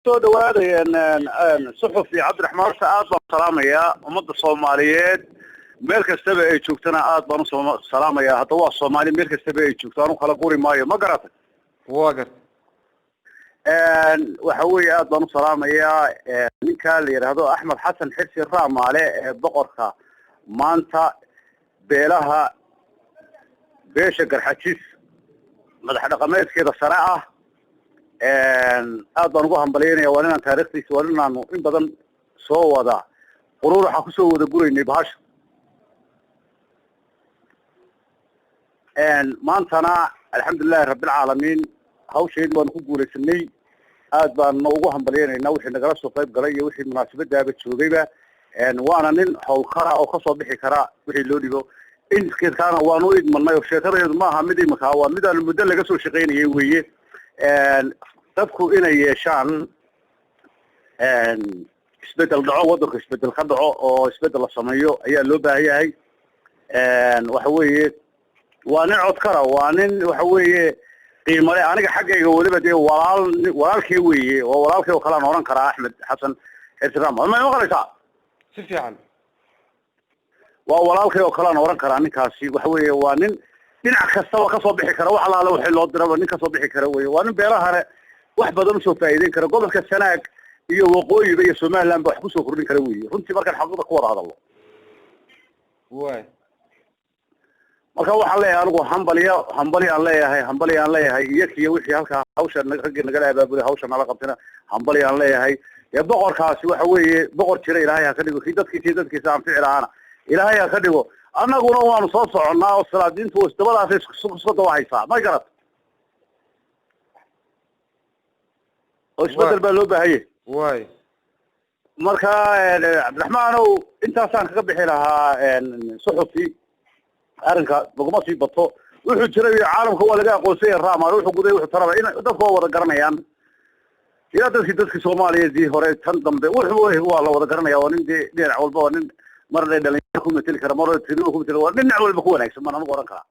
kusoo dhawaadayeen suxufi cabdiraxmaan saad baan salaamayaa ummadda Soomaaliyeed meel kastaba ay joogtana aad baan u salaamayaa hadda waa Soomaali meel kastaba ay joogto aanu kala guri maayo ma garatay waxa weeye aad baan u salaamayaa ninka la yiraahdo Axmed Xasan Xirsi Raamaale ee boqorka maanta beelaha beesha garxajis madax dhaqameedkeeda sare ah aad baan ugu hambalyeynaya waa inaan taariikhdiisa waa inaanu in badan soo wada quruur waxa ku soo wada guraynay bahasha maantana alxamdulillahi rabbil caalamiin hawsheed waan ku guulaysanay aad baan ugu hambalyeynayna wixii nagala soo qayb galay iyo wixii munaasabadaaba joogayba waana nin hawlkara oo ka soo bixi kara wixii loo dhigo inkeedkaana waanu idmanay oo sheekadeedu maaha mid imika waa mid aan muddo laga soo shaqaynayay weeye dadku inay yeeshaan isbedel dhaco waddanka isbedel ka dhaco oo isbedel la sameeyo ayaa loo baahan yahay waxa weeye waa nin codkara waa nin waxa weeye qiimale aniga xaggayga waliba dee walaalkay weeye oo walaalkay oo kale aan oran karaa Axmed Xasan Xirsi Raamaale ma maqlaysaa si fiican waa walaalkay oo kale aan oran karaa ninkaasi waxa weeye waa nin dhinac kastaba ka soo bixi kara wax alaala wixii loo diraba nin ka soo bixi kara weeye waa nin beelahana wax badan u soo faa'iideyn kara gobolka Sanaag iyo waqooyiga iyo Soomaaliland wax ku soo kordhin kara weeye runtii markaan xaqiiqada ku wada hadalno marka waxaan leeyahay anigu hambali aan leeyahay iyakiyo wixii halka hawsha ragga naga abaabulay hawsha nala qabtana hambali aan leeyahay ee boqorkaasi waxa weeye boqor jira ilaahay ha ka dhigo kii dadkiisa aan ficilahana ilaahay ha ka dhigo annaguna waanu soo soconnaa oo salaadiintu isdabadaas isku dawahaysaa ma garat oo isbedel baa loo baahayay marka cabdiraxmaanow intaasaan kaga bixi lahaa suxufi arrinka laguma sii bato wuxuu jiray caalamka waa laga aqoonsay Raamaale wuxuu guday wuxuu taraba in dadku wada garanayaan ila dadkii Soomaaliyeed hore tan dambe waa la wada garanaya waa nin dhinac walba waa nin marna dhalinyaro ku meteli kara marna tiro ku meteli waa dhinac walba ku wanaagsan ma anu oran karaa